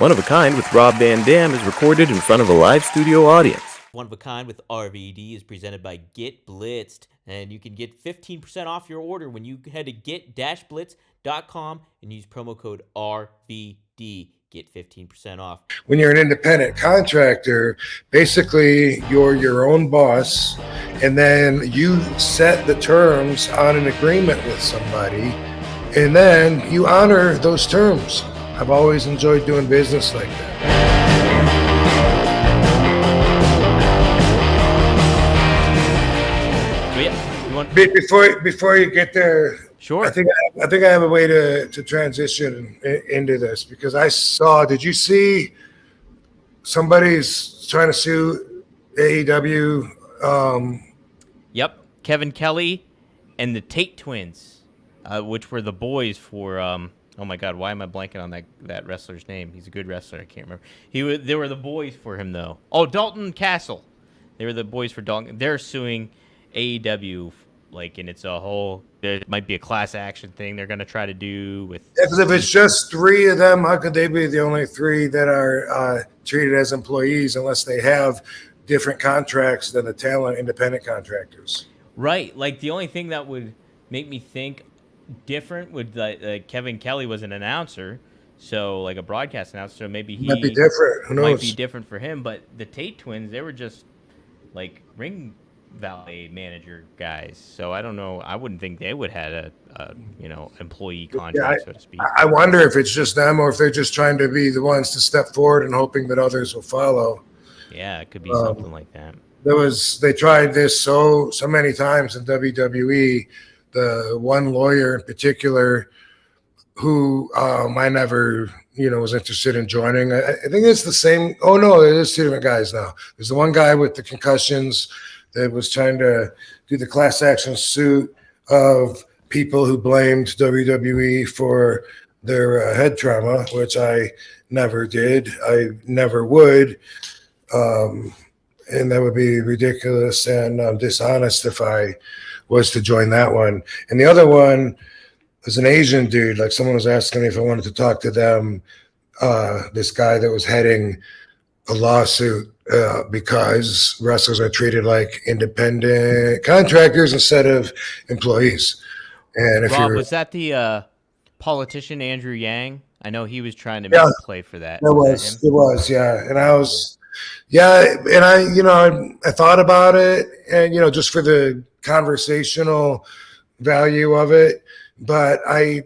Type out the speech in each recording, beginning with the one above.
One of a Kind with Rob Van Dam is recorded in front of a live studio audience. One of a Kind with RVD is presented by Get Blitzed, and you can get 15% off your order when you head to get-blitz.com and use promo code RVD. Get 15% off. When you're an independent contractor, basically you're your own boss, and then you set the terms on an agreement with somebody, and then you honor those terms. I've always enjoyed doing business like that. Before you get there, sure. I think I have a way to transition into this, because I saw. Did you see somebody's trying to sue AEW? Yep, Kevin Kelly and the Tate twins, which were the boys for. Oh my God, why am I blanking on that wrestler's name? He's a good wrestler. I can't remember. They were the boys for him though. Oh, Dalton Castle. They were the boys for Dalton. They're suing AEW. And it's a whole, there might be a class action thing they're going to try to do with. Because if it's just three of them, how could they be the only three that are treated as employees unless they have different contracts than the talent independent contractors? Right. Like the only thing that would make me think different would Kevin Kelly was an announcer, so like a broadcast announcer, so maybe he might be different. Who knows? Might be different for him. But the Tate twins, they were just like ring valet manager guys, so I don't know. I wouldn't think they would have a employee contract, so to speak. I wonder if it's just them or if they're just trying to be the ones to step forward and hoping that others will follow. Yeah, it could be something like that. They tried this so many times in WWE. The one lawyer in particular who I never was interested in joining. I think it's the same. Oh no, it is two different guys now. There's the one guy with the concussions that was trying to do the class action suit of people who blamed WWE for their head trauma, which I never did. I never would. And that would be ridiculous and dishonest if I was to join that one. And the other one was an Asian dude. Like someone was asking me if I wanted to talk to them. This guy that was heading a lawsuit because wrestlers are treated like independent contractors instead of employees. And if Rob, was that the politician Andrew Yang? I know he was trying to make a play for that. It was, yeah. And I was, and I thought about it, and just for the conversational value of it, but I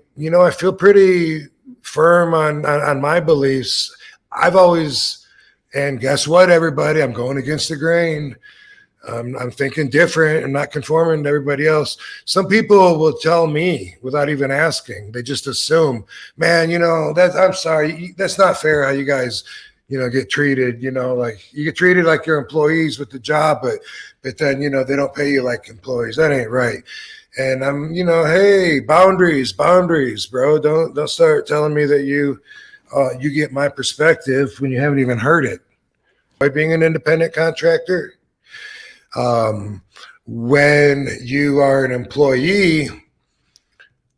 feel pretty firm on my beliefs. I've always. And guess what, everybody? I'm going against the grain. I'm thinking different. I'm not conforming to everybody else. Some people will tell me without even asking. They just assume, man, I'm sorry. That's not fair how you guys, get treated. Like you get treated like you're employees with the job, but then, they don't pay you like employees. That ain't right. And I'm, hey, boundaries, bro. Don't start telling me that you get my perspective when you haven't even heard it. By being an independent contractor, when you are an employee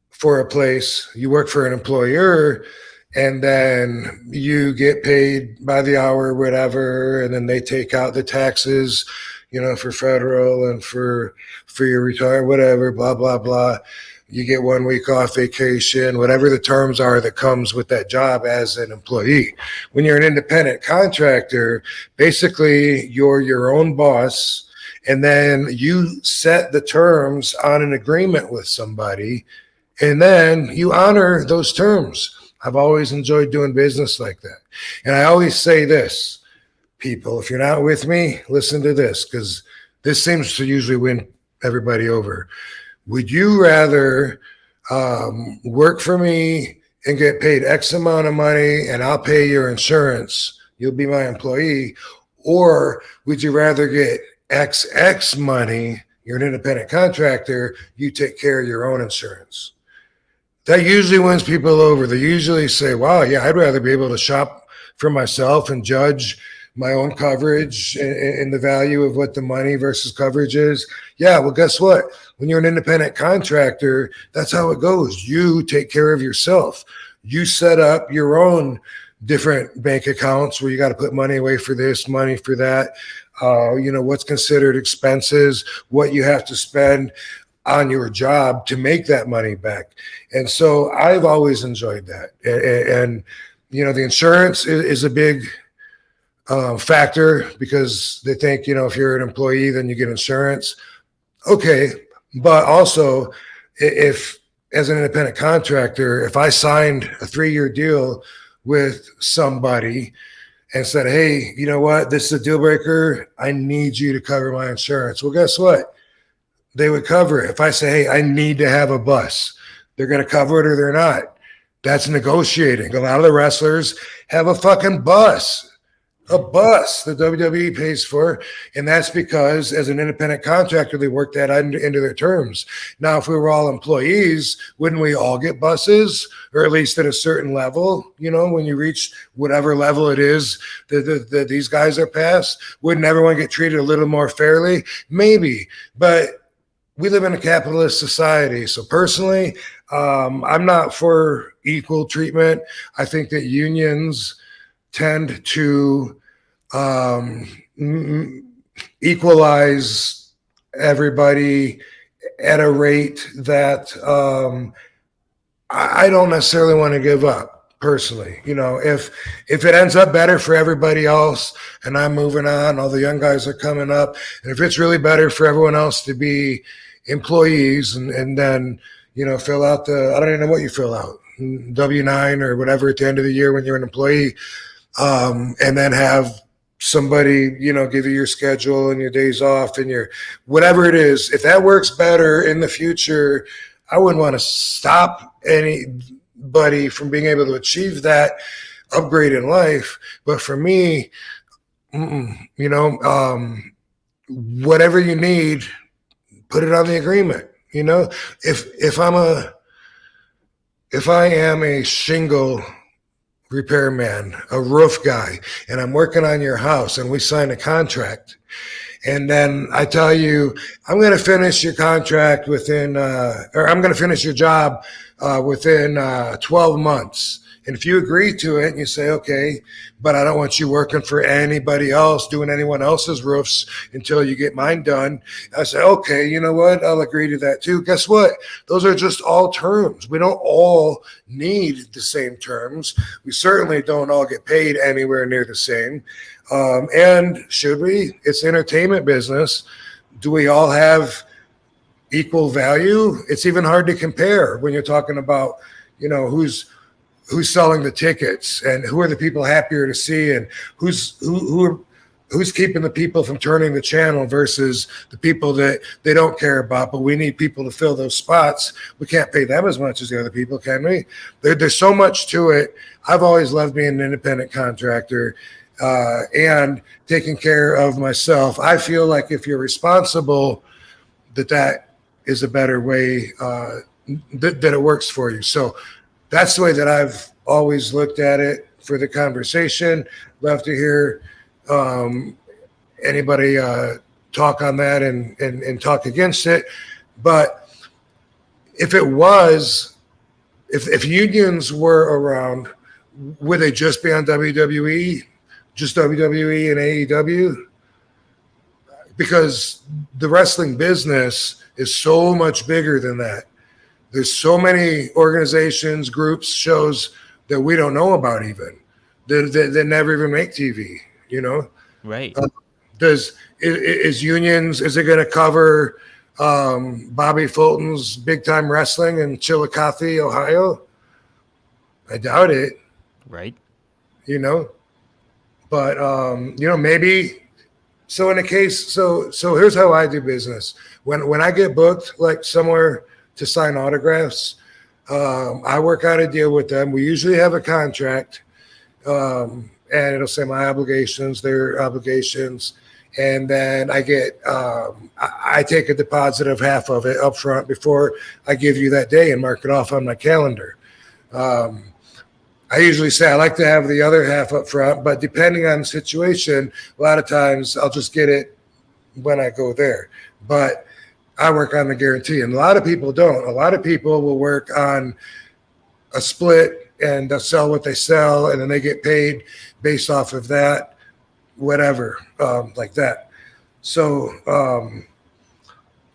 for a place, you work for an employer, and then you get paid by the hour or whatever, and then they take out the taxes, for federal and for your retirement, whatever, blah, blah, blah. You get 1 week off vacation, whatever the terms are that comes with that job as an employee. When you're an independent contractor, basically you're your own boss, and then you set the terms on an agreement with somebody, and then you honor those terms. I've always enjoyed doing business like that. And I always say this, people, if you're not with me, listen to this, because this seems to usually win everybody over. Would you rather work for me and get paid X amount of money and I'll pay your insurance, you'll be my employee, or would you rather get XX money, you're an independent contractor, you take care of your own insurance? That usually wins people over. They usually say, wow, yeah, I'd rather be able to shop for myself and judge my own coverage and the value of what the money versus coverage is. Yeah, well, guess what? When you're an independent contractor, that's how it goes. You take care of yourself. You set up your own different bank accounts where you got to put money away for this, money for that. What's considered expenses, what you have to spend on your job to make that money back. And so I've always enjoyed that. And the insurance is a big factor because they think, if you're an employee, then you get insurance. Okay. But also, if as an independent contractor, if I signed a 3-year deal with somebody and said, hey, you know what, this is a deal breaker, I need you to cover my insurance. Well, guess what? They would cover it. If I say, hey, I need to have a bus, they're going to cover it or they're not. That's negotiating. A lot of the wrestlers have a fucking bus. A bus the WWE pays for, and that's because as an independent contractor, they work that into their terms. Now, if we were all employees, wouldn't we all get buses, or at least at a certain level? When you reach whatever level it is that these guys are past, wouldn't everyone get treated a little more fairly? Maybe, but we live in a capitalist society. So personally, I'm not for equal treatment. I think that unions tend to equalize everybody at a rate that I don't necessarily want to give up personally. If it ends up better for everybody else and I'm moving on, all the young guys are coming up, and if it's really better for everyone else to be employees and then fill out I don't even know what you fill out, W-9 or whatever at the end of the year when you're an employee, and then have somebody give you your schedule and your days off and your whatever it is. If that works better in the future, I wouldn't want to stop anybody from being able to achieve that upgrade in life. But for me, whatever you need, put it on the agreement. If I am a shingle repairman, a roof guy, and I'm working on your house and we sign a contract, and then I tell you, I'm going to finish your contract within, or I'm going to finish your job within 12 months. And if you agree to it and you say, okay, but I don't want you working for anybody else, doing anyone else's roofs until you get mine done. I say, okay, you know what? I'll agree to that too. Guess what? Those are just all terms. We don't all need the same terms. We certainly don't all get paid anywhere near the same. And should we? It's entertainment business. Do we all have equal value? It's even hard to compare when you're talking about, who's selling the tickets and who are the people happier to see and who's keeping the people from turning the channel versus the people that they don't care about, but we need people to fill those spots. We can't pay them as much as the other people, can we? There's so much to it. I've always loved being an independent contractor and taking care of myself. I feel like if you're responsible, that is a better way that it works for you. So that's the way that I've always looked at it for the conversation. Love to hear anybody talk on that and talk against it. But if unions were around, would they just be on WWE, just WWE and AEW? Because the wrestling business is so much bigger than that. There's so many organizations, groups, shows that we don't know about even, that never even make TV, Right. Is unions, is it going to cover Bobby Fulton's Big Time Wrestling in Chillicothe, Ohio? I doubt it. Right. But, maybe. So in a case, so here's how I do business. When I get booked, like somewhere to sign autographs, I work out a deal with them. We usually have a contract, and it'll say my obligations, their obligations, and then I get I take a deposit of half of it up front before I give you that day and mark it off on my calendar. I usually say I like to have the other half up front, but depending on the situation, a lot of times I'll just get it when I go there. But I work on the guarantee, and a lot of people don't. A lot of people will work on a split and they'll sell what they sell, and then they get paid based off of that, whatever, like that. So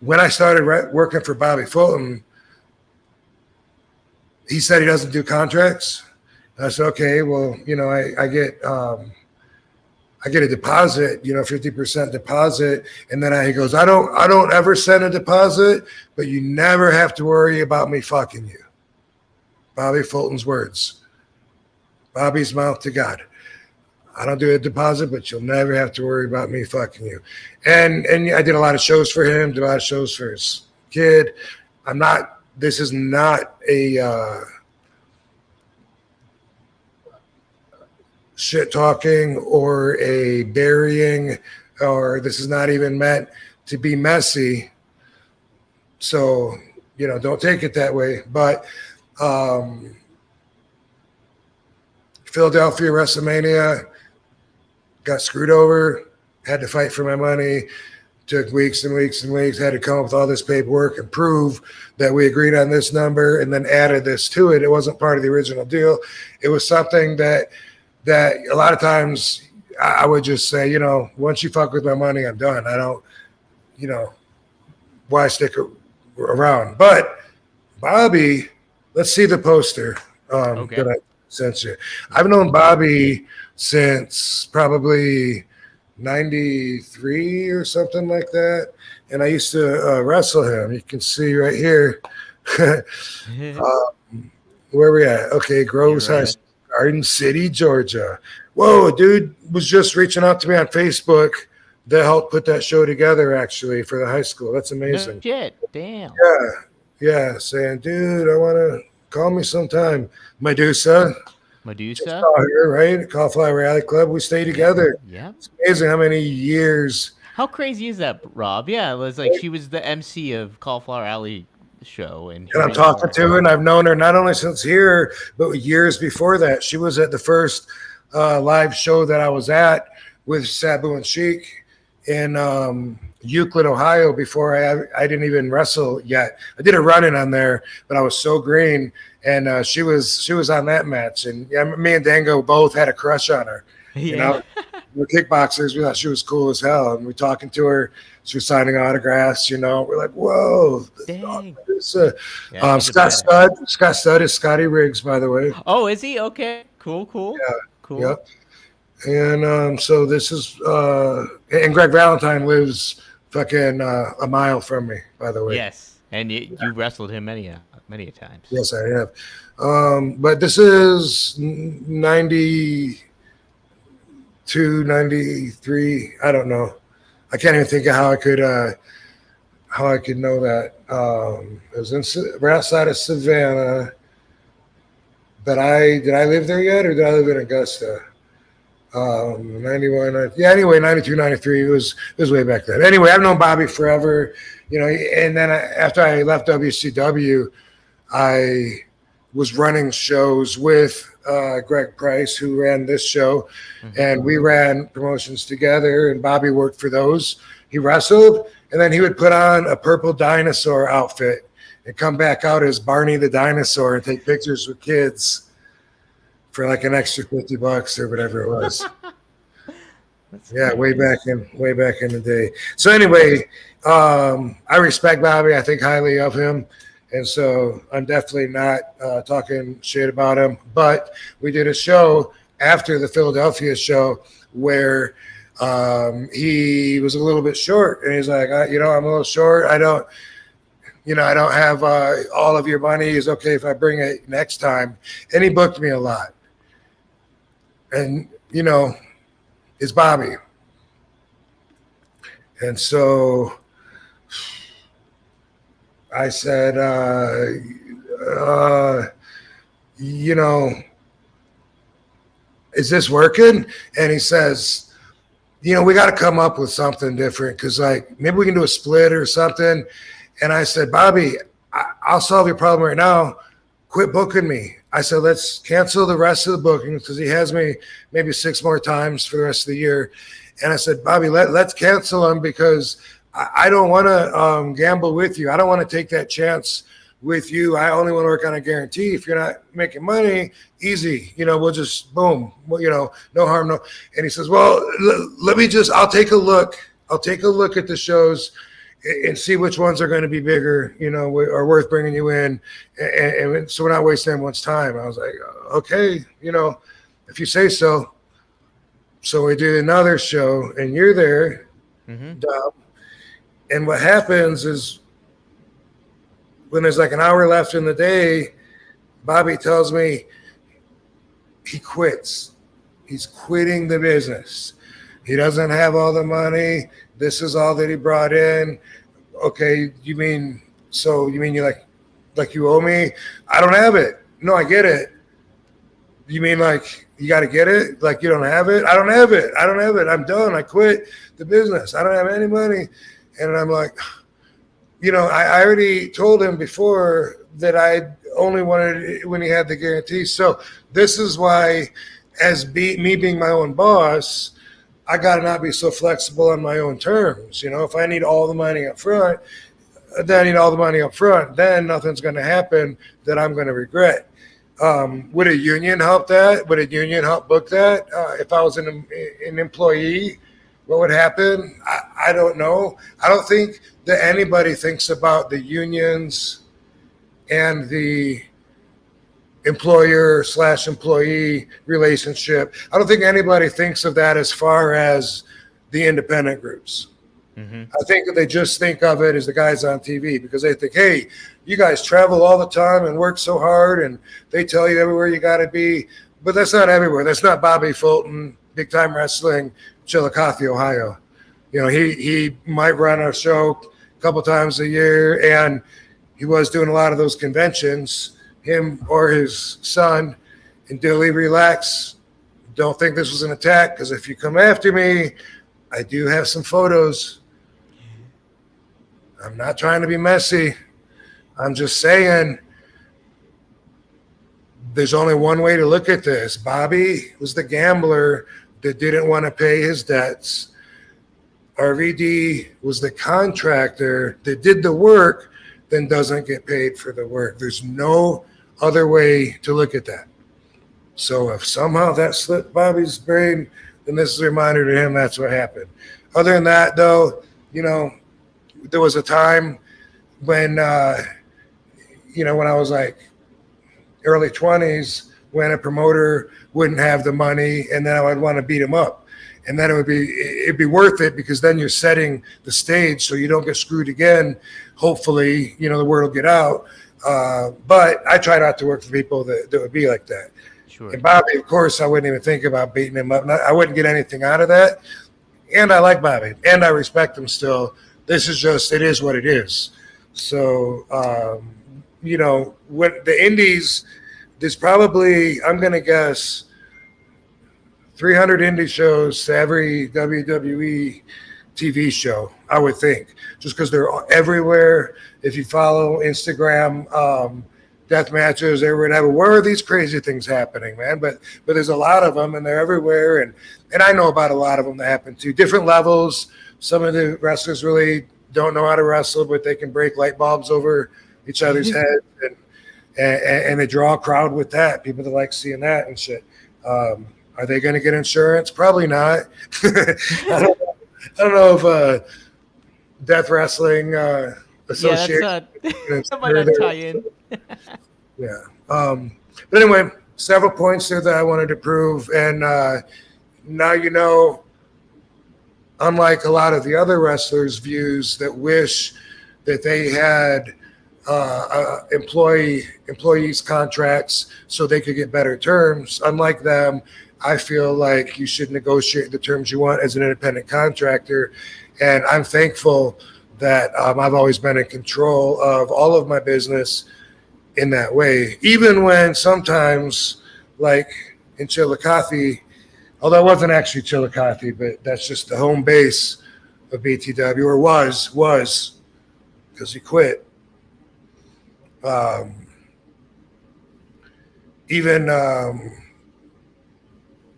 when I started working for Bobby Fulton, he said he doesn't do contracts. I said, okay, well, I get a deposit, 50% deposit. And then he goes, I don't ever send a deposit, but you never have to worry about me fucking you. Bobby Fulton's words. Bobby's mouth to God. I don't do a deposit, but you'll never have to worry about me fucking you. And I did a lot of shows for him, did a lot of shows for his kid. This is not a shit talking or a burying, or this is not even meant to be messy. So, don't take it that way. But Philadelphia WrestleMania, got screwed over, had to fight for my money, took weeks and weeks and weeks, had to come up with all this paperwork and prove that we agreed on this number and then added this to it. It wasn't part of the original deal. It was something that a lot of times I would just say, once you fuck with my money, I'm done. I don't, why stick around? But Bobby, let's see the poster that I sent you. I've known Bobby since probably 93 or something like that. And I used to wrestle him. You can see right here. Where we at? Okay, Groves High School, Garden City, Georgia. Whoa, a dude was just reaching out to me on Facebook that helped put that show together, actually, for the high school. That's amazing. No shit, damn. Yeah, saying, dude, I want to call me sometime. Medusa. Saw her, right? Cauliflower Alley Club. We stay together. Yeah. It's amazing how many years. How crazy is that, Rob? Yeah, it was like she was the MC of Cauliflower Alley show. And I'm talking to her, and I've known her not only since here, but years before that. She was at the first live show that I was at with Sabu and Sheik in Euclid, Ohio, before I didn't even wrestle yet. I did a run-in on there, but I was so green. And she was on that match, and me and Dango both had a crush on her. Yeah. We're kickboxers. We thought she was cool as hell, and we're talking to her. She was signing autographs. We're like, whoa. Dang. Scott Studd is Scotty Riggs, by the way. Oh, is he? Okay. Cool. Yeah. Cool. Yep. And so this is and Greg Valentine lives fucking a mile from me, by the way. Yes, and you wrestled him many a times. Yes, I have. But this is 92, 93. I don't know. I can't even think of how I could know that. It was right outside of Savannah. But did I live there yet, or did I live in Augusta? 91. Yeah. Anyway, 92, 93. It was way back then. Anyway, I've known Bobby forever. And then after I left WCW, I was running shows with Greg Price, who ran this show, and we ran promotions together, and Bobby worked for those. He wrestled, and then he would put on a purple dinosaur outfit and come back out as Barney the dinosaur and take pictures with kids for like an extra $50 or whatever it was. Yeah, way back in the day. So anyway, I respect Bobby. I think highly of him. And so I'm definitely not talking shit about him. But we did a show after the Philadelphia show where he was a little bit short. And he's like, I'm a little short. I don't have all of your money. Is okay if I bring it next time. And he booked me a lot. And, it's Bobby. And so I said, is this working? And he says, we got to come up with something different because, maybe we can do a split or something. And I said, Bobby, I'll solve your problem right now. Quit booking me. I said, let's cancel the rest of the bookings because he has me maybe 6 more times for the rest of the year. And I said, Bobby, let's cancel them because I don't want to gamble with you. I don't want to take that chance with you. I only want to work on a guarantee. If you're not making money, easy. We'll just boom. No harm, no. And he says, well, let me I'll take a look. I'll take a look at the shows and see which ones are going to be bigger, are worth bringing you in. And so we're not wasting anyone's time. I was like, okay, if you say so. So we did another show, and you're there. And what happens is when there's like an hour left in the day, Bobby tells me he quits. He's quitting the business. He doesn't have all the money. This is all that he brought in. Okay, you mean you like you owe me? I don't have it. No, I get it. You mean like you got to get it? Like you don't have it? I don't have it. I'm done. I quit the business. I don't have any money. And I'm like, I already told him before that I only wanted it when he had the guarantee. So this is why, as me being my own boss, I got to not be so flexible on my own terms. If I need all the money up front, then I need all the money up front. Then nothing's going to happen that I'm going to regret. Would a union help that? Would a union help book that? If I was an employee, what would happen? I don't know. I don't think that anybody thinks about the unions and the employer/employee relationship. I don't think anybody thinks of that as far as the independent groups. I think that they just think of it as the guys on TV, because they think, hey, you guys travel all the time and work so hard, and they tell you everywhere you got to be. But that's not everywhere. That's not Bobby Fulton, Big Time Wrestling, Chillicothe, Ohio. He might run a show a couple times a year, and he was doing a lot of those conventions, him or his son. And Dilly, relax. Don't think this was an attack, because if you come after me, I do have some photos. I'm not trying to be messy. I'm just saying there's only one way to look at this. Bobby was the gambler that didn't want to pay his debts. RVD was the contractor that did the work, then doesn't get paid for the work. There's no other way to look at that. So if somehow that slipped Bobby's brain, then this is a reminder to him that's what happened. Other than that, though, there was a time when, when I was like early 20s, when a promoter wouldn't have the money, and then I would want to beat him up. And then it'd be worth it, because then you're setting the stage so you don't get screwed again. Hopefully, the word will get out. But I try not to work for people that would be like that. Sure. And Bobby, of course, I wouldn't even think about beating him up. I wouldn't get anything out of that. And I like Bobby, and I respect him still. This is just, it is what it is. So, when the indies, there's probably, I'm going to guess, 300 indie shows to every WWE TV show, I would think, just because they're everywhere. If you follow Instagram, death matches, they would have, where are these crazy things happening, man? But there's a lot of them, and they're everywhere. And I know about a lot of them that happen too. Different levels. Some of the wrestlers really don't know how to wrestle, but they can break light bulbs over each other's heads, and they draw a crowd with that. People that like seeing that and shit. Are they going to get insurance? Probably not. I don't know if Death Wrestling Association. That might not tie in. Yeah. But anyway, several points there that I wanted to prove. And now unlike a lot of the other wrestlers' views that wish that they had employees' contracts so they could get better terms, unlike them, I feel like you should negotiate the terms you want as an independent contractor. And I'm thankful that I've always been in control of all of my business in that way, even when sometimes, like in Chillicothe, although it wasn't actually Chillicothe, but that's just the home base of BTW, or was, because he quit.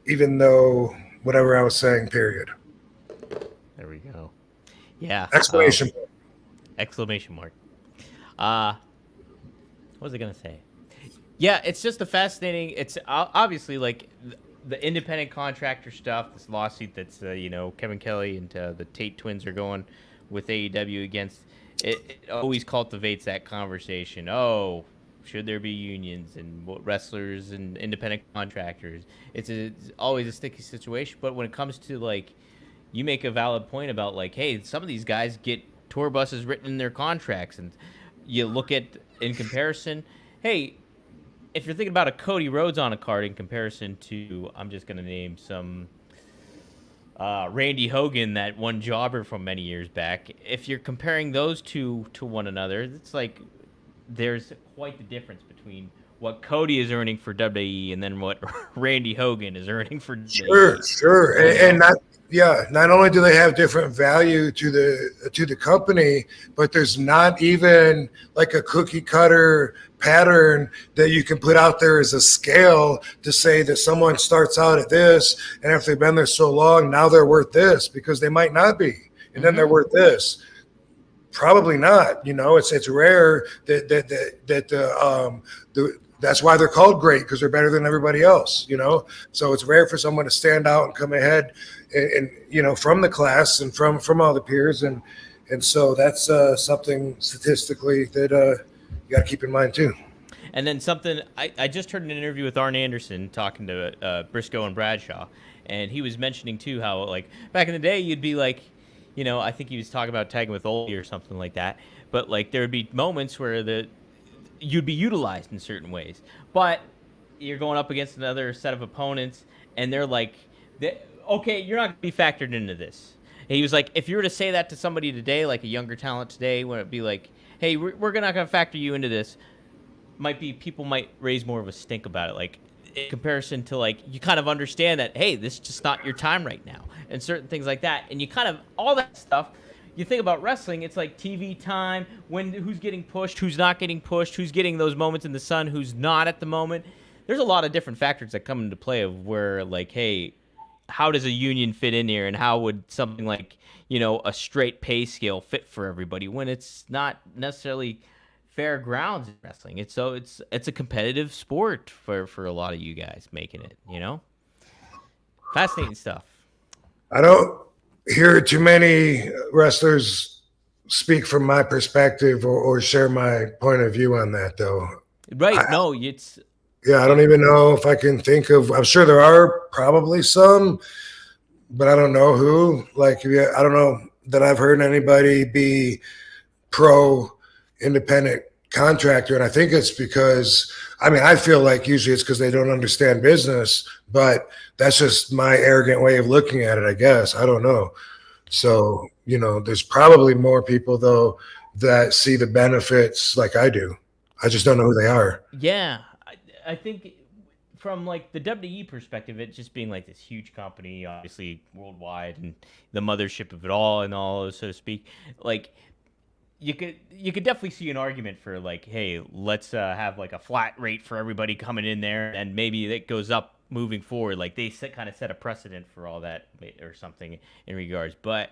Even though whatever I was saying, period. There we go. Yeah. Exclamation mark. Exclamation mark. What was I gonna say? Yeah, it's just a fascinating. It's obviously like the independent contractor stuff. This lawsuit that's Kevin Kelly and the Tate twins are going with AEW against. It always cultivates that conversation. Oh, should there be unions and what wrestlers and independent contractors? It's always a sticky situation. But when it comes to like, you make a valid point about like, hey, some of these guys get tour buses written in their contracts, and you look at in comparison. Hey, if you're thinking about a Cody Rhodes on a card in comparison to, I'm just going to name some Randy Hogan, that one jobber from many years back. If you're comparing those two to one another, it's like there's quite the difference between what Cody is earning for WWE and then what Randy Hogan is earning for WWE. Sure. And not only do they have different value to the company, but there's not even like a cookie cutter pattern that you can put out there as a scale to say that someone starts out at this, and if they've been there so long, now they're worth this, because they might not be, and then they're worth this. Probably not. It's rare that that's why they're called great, because they're better than everybody else. So it's rare for someone to stand out and come ahead and from the class and from all the peers, and so that's something statistically that you got to keep in mind too. And then something, I just heard an interview with Arn Anderson talking to Briscoe and Bradshaw, and he was mentioning too how like back in the day you'd be like, I think he was talking about tagging with Oldie or something like that, but like there would be moments where you'd be utilized in certain ways, but you're going up against another set of opponents, and they're like, okay, you're not going to be factored into this. And he was like, if you were to say that to somebody today, like a younger talent today, where it'd be like, hey, we're not going to factor you into this, people might raise more of a stink about it. Like in comparison to like, you kind of understand that, hey, this is just not your time right now, and certain things like that. And you kind of, all that stuff, you think about wrestling, it's like TV time, who's getting pushed, who's not getting pushed, who's getting those moments in the sun, who's not at the moment. There's a lot of different factors that come into play of where like, hey, how does a union fit in here, and how would something like, a straight pay scale fit for everybody when it's not necessarily fair grounds in wrestling. It's a competitive sport for a lot of you guys making it, Fascinating stuff. I don't hear too many wrestlers speak from my perspective or share my point of view on that, though. Right. I don't even know if I can think of, I'm sure there are probably some, but I don't know who. Like, I don't know that I've heard anybody be pro independent contractor. And I think it's because, I feel like usually it's because they don't understand business, but that's just my arrogant way of looking at it, I guess. I don't know. So, there's probably more people, though, that see the benefits like I do. I just don't know who they are. Yeah. I think from like the WWE perspective, it just being like this huge company, obviously worldwide, and the mothership of it all, and all, so to speak, like you could definitely see an argument for like, hey, let's have like a flat rate for everybody coming in there, and maybe it goes up moving forward. Like they kind of set a precedent for all that or something in regards. But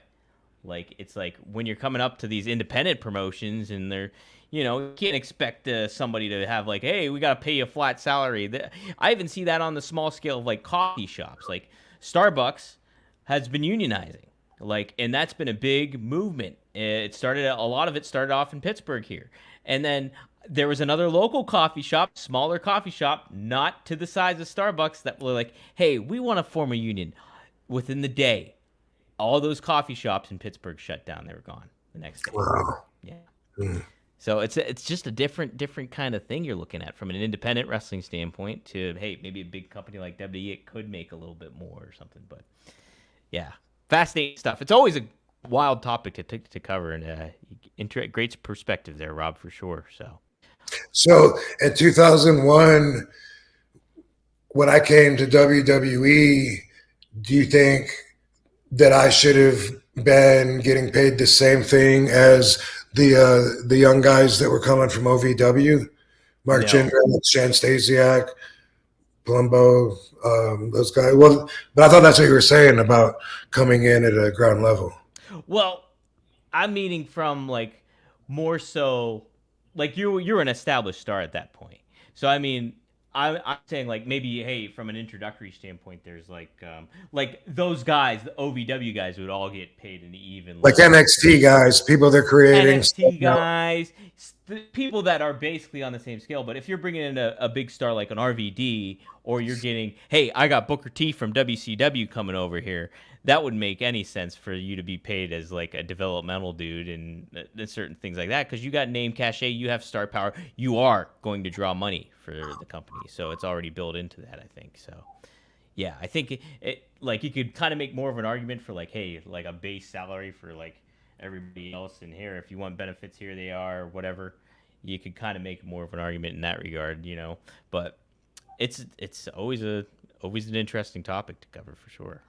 like it's like when you're coming up to these independent promotions, and they're, you can't expect somebody to have like, hey, we got to pay you a flat salary. I even see that on the small scale of like coffee shops. Like Starbucks has been unionizing, like, and that's been a big movement. A lot of it started off in Pittsburgh here. And then there was another local coffee shop, smaller coffee shop, not to the size of Starbucks, that were like, hey, we want to form a union. Within the day, all those coffee shops in Pittsburgh shut down. They were gone the next day. Wow. Yeah. Mm. So it's just a different kind of thing you're looking at from an independent wrestling standpoint to, hey, maybe a big company like WWE, it could make a little bit more or something. But yeah, fascinating stuff. It's always a wild topic to cover, and great perspective there, Rob, for sure. So in 2001, when I came to WWE, do you think that I should have been getting paid the same thing as the young guys that were coming from OVW? Mark Jindrak, Shan Stasiak, Palumbo, those guys. Well, but I thought that's what you were saying about coming in at a ground level. Well, I'm meaning from like more so like you're an established star at that point. So I mean, I'm saying like maybe hey, from an introductory standpoint, there's like those guys, the OVW guys would all get paid an even Like level. NXT guys, people they're creating. NXT guys, people that are basically on the same scale. But if you're bringing in a big star like an RVD, or you're getting, hey, I got Booker T from WCW coming over here, that would make any sense for you to be paid as like a developmental dude and certain things like that, because you got name cachet, you have star power, you are going to draw money for the company, so it's already built into that, I think. So yeah, I think it like you could kind of make more of an argument for like, hey, like a base salary for like everybody else in here. If you want benefits, here they are, whatever. You could kind of make more of an argument in that regard, you know. But it's always an interesting topic to cover for sure.